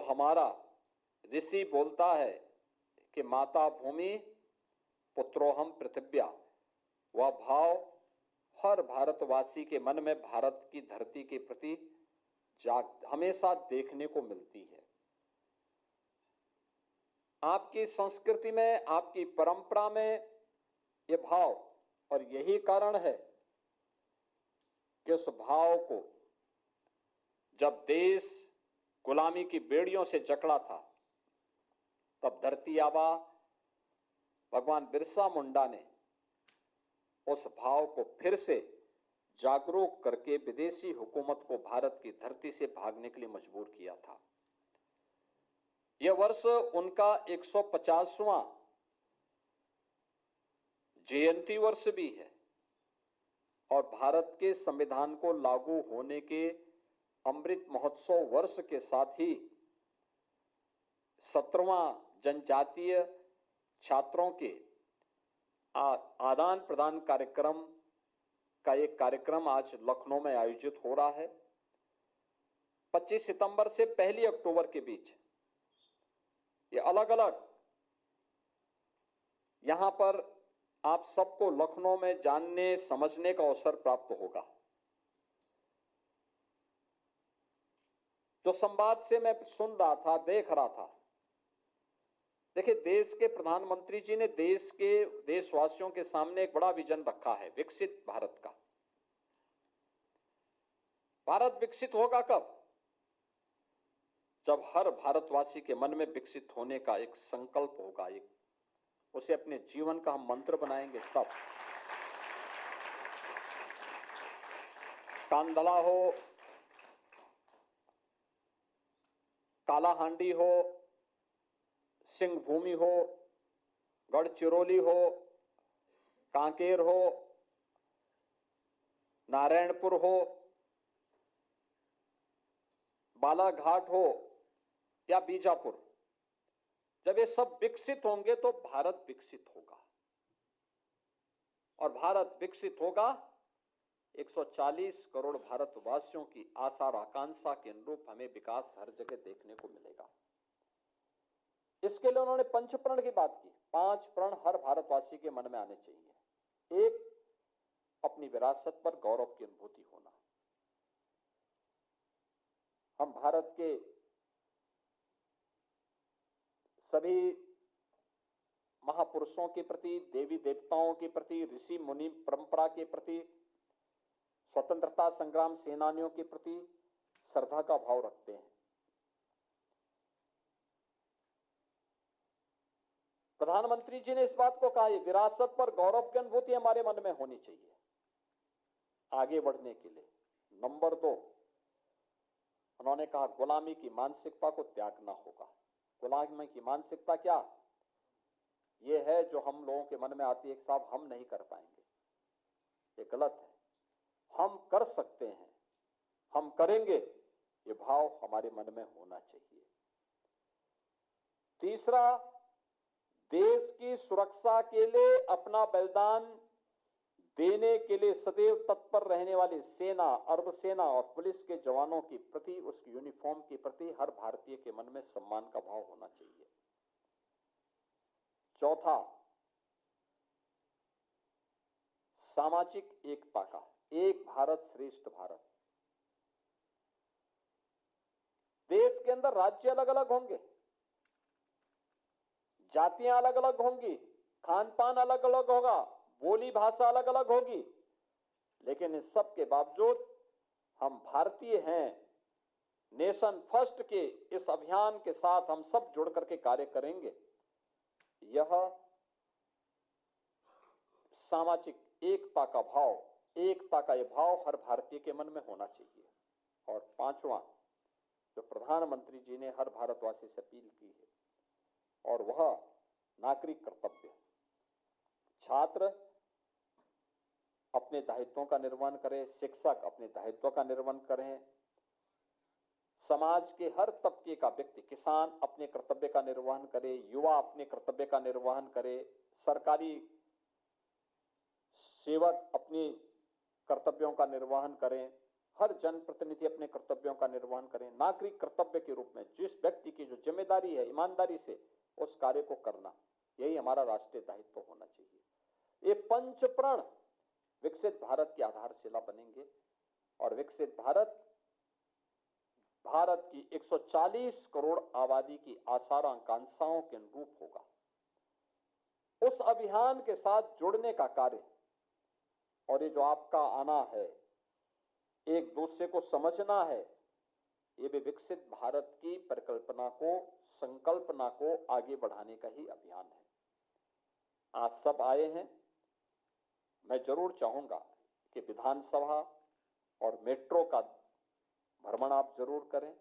हमारा ऋषि बोलता है कि माता भूमि पुत्रोहम पृथिव्या, वह भाव हर भारतवासी के मन में भारत की धरती के प्रति हमेशा देखने को मिलती है। आपकी संस्कृति में, आपकी परंपरा में ये भाव, और यही कारण है कि उस भाव को जब देश गुलामी की बेड़ियों से जकड़ा था, तब धरती आबा भगवान बिरसा मुंडा ने उस भाव को फिर से जागरूक करके विदेशी हुकूमत को भारत की धरती से भागने के लिए मजबूर किया था। यह वर्ष उनका 150वां जयंती वर्ष भी है और भारत के संविधान को लागू होने के अमृत महोत्सव वर्ष के साथ ही 17वां जनजातीय छात्रों के आदान प्रदान कार्यक्रम का एक कार्यक्रम आज लखनऊ में आयोजित हो रहा है। 25 सितंबर से 1 अक्टूबर के बीच ये अलग अलग यहां पर आप सबको लखनऊ में जानने समझने का अवसर प्राप्त होगा। जो संवाद से मैं सुन रहा था, देख रहा था, देखिए, देश के प्रधानमंत्री जी ने देशवासियों के सामने एक बड़ा विजन रखा है, विकसित भारत का। भारत विकसित होगा कब? जब हर भारतवासी के मन में विकसित होने का एक संकल्प होगा, उसे अपने जीवन का हम मंत्र बनाएंगे तब। कांदला हो, कालाहांडी हो, सिंहभूमि हो, गढ़चिरौली हो, कांकेर हो, नारायणपुर हो, बालाघाट हो या बीजापुर, जब ये सब विकसित होंगे तो भारत विकसित होगा। और भारत विकसित होगा 140 करोड़ भारतवासियों की आशा और आकांक्षा के अनुरूप हमें विकास हर जगह देखने को मिलेगा। इसके लिए उन्होंने पंचप्रण की बात की। 5 प्रण हर भारतवासी के मन में आने चाहिए। 1, अपनी विरासत पर गौरव की अनुभूति होना। हम भारत के सभी महापुरुषों के प्रति, देवी देवताओं के प्रति, ऋषि मुनि परंपरा के प्रति, स्वतंत्रता संग्राम सेनानियों के प्रति श्रद्धा का भाव रखते हैं। प्रधानमंत्री जी ने इस बात को कहा, विरासत पर गौरव की अनुभूति हमारे मन में होनी चाहिए आगे बढ़ने के लिए। नंबर 2, उन्होंने कहा गुलामी की मानसिकता को त्यागना होगा। गुलामी की मानसिकता क्या? यह है जो हम लोगों के मन में आती है कि साहब हम नहीं कर पाएंगे। ये गलत है। हम कर सकते हैं, हम करेंगे, ये भाव हमारे मन में होना चाहिए। तीसरा, देश की सुरक्षा के लिए अपना बलिदान देने के लिए सदैव तत्पर रहने वाली सेना, अर्धसेना और पुलिस के जवानों के प्रति, उसकी यूनिफॉर्म के प्रति हर भारतीय के मन में सम्मान का भाव होना चाहिए। चौथा, सामाजिक एकता का, एक भारत श्रेष्ठ भारत। देश के अंदर राज्य अलग अलग होंगे, जातियां अलग अलग होंगी, खान पान अलग अलग होगा, बोली भाषा अलग अलग होगी, लेकिन इस सब के बावजूद हम भारतीय हैं। नेशन फर्स्ट के इस अभियान के साथ हम सब जुड़ करके कार्य करेंगे। यह सामाजिक एकता का भाव, एकता का यह भाव हर भारतीय के मन में होना चाहिए। और 5वां, जो प्रधानमंत्री जी ने हर भारतवासी से अपील की है, और वह नागरिक कर्तव्य। छात्र अपने दायित्वों का निर्वहन करें, शिक्षक अपने दायित्वों का निर्वहन करें, समाज के हर तबके का व्यक्ति, किसान अपने कर्तव्य का निर्वहन करे, युवा अपने कर्तव्य का निर्वहन करे, सरकारी सेवक अपनी कर्तव्यों का निर्वहन करें, हर जनप्रतिनिधि अपने कर्तव्यों का निर्वहन करें। नागरिक कर्तव्य के रूप में जिस व्यक्ति की जिम्मेदारी है ईमानदारी से उस कार्य को करना, यही हमारा राष्ट्रीय दायित्व होना चाहिए। ये पंच प्रण विकसित भारत की आधारशिला बनेंगे और विकसित भारत की 140 करोड़ आबादी की आशाओं आकांक्षाओं के अनुरूप होगा। उस अभियान के साथ जुड़ने का कार्य और ये जो आपका आना है, एक दूसरे को समझना है, ये भी विकसित भारत की परिकल्पना को, संकल्पना को आगे बढ़ाने का ही अभियान है। आप सब आए हैं, मैं जरूर चाहूंगा कि विधानसभा और मेट्रो का भ्रमण आप जरूर करें।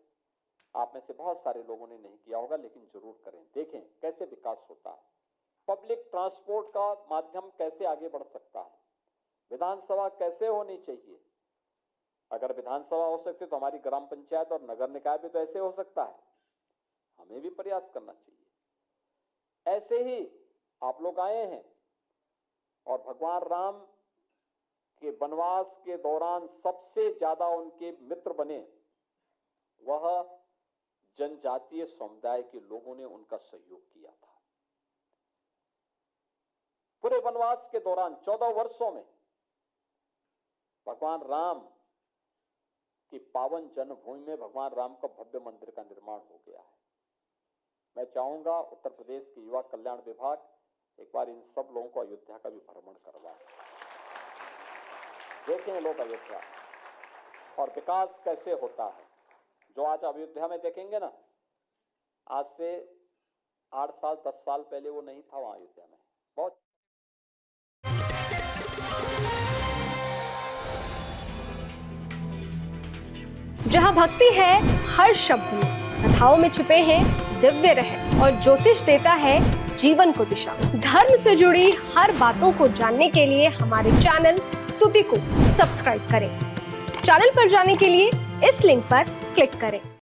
आप में से बहुत सारे लोगों ने नहीं किया होगा, लेकिन जरूर करें, देखें कैसे विकास होता है, पब्लिक ट्रांसपोर्ट का माध्यम कैसे आगे बढ़ सकता है, विधानसभा कैसे होनी चाहिए। अगर विधानसभा हो सकती तो हमारी ग्राम पंचायत और नगर निकाय भी तो ऐसे हो सकता है, हमें भी प्रयास करना चाहिए। ऐसे ही आप लोग आए हैं और भगवान राम के वनवास के दौरान सबसे ज्यादा उनके मित्र बने वह जनजातीय समुदाय के लोगों ने उनका सहयोग किया था। पूरे वनवास के दौरान 14 वर्षों में भगवान राम की पावन जन्मभूमि में भगवान राम का भव्य मंदिर का निर्माण हो गया है। मैं चाहूंगा उत्तर प्रदेश के युवा कल्याण विभाग एक बार इन सब लोगों को अयोध्या का भी भ्रमण करवाए, देखें लोग अयोध्या और विकास कैसे होता है। जो आज अयोध्या में देखेंगे ना, आज से 8 साल 10 साल पहले वो नहीं था वहां अयोध्या में। बहुत जहां भक्ति है हर शब्द में, कथाओं में छिपे हैं दिव्य रहस्य और ज्योतिष देता है जीवन को दिशा। धर्म से जुड़ी हर बातों को जानने के लिए हमारे चैनल स्तुति को सब्सक्राइब करें। चैनल पर जाने के लिए इस लिंक पर क्लिक करें।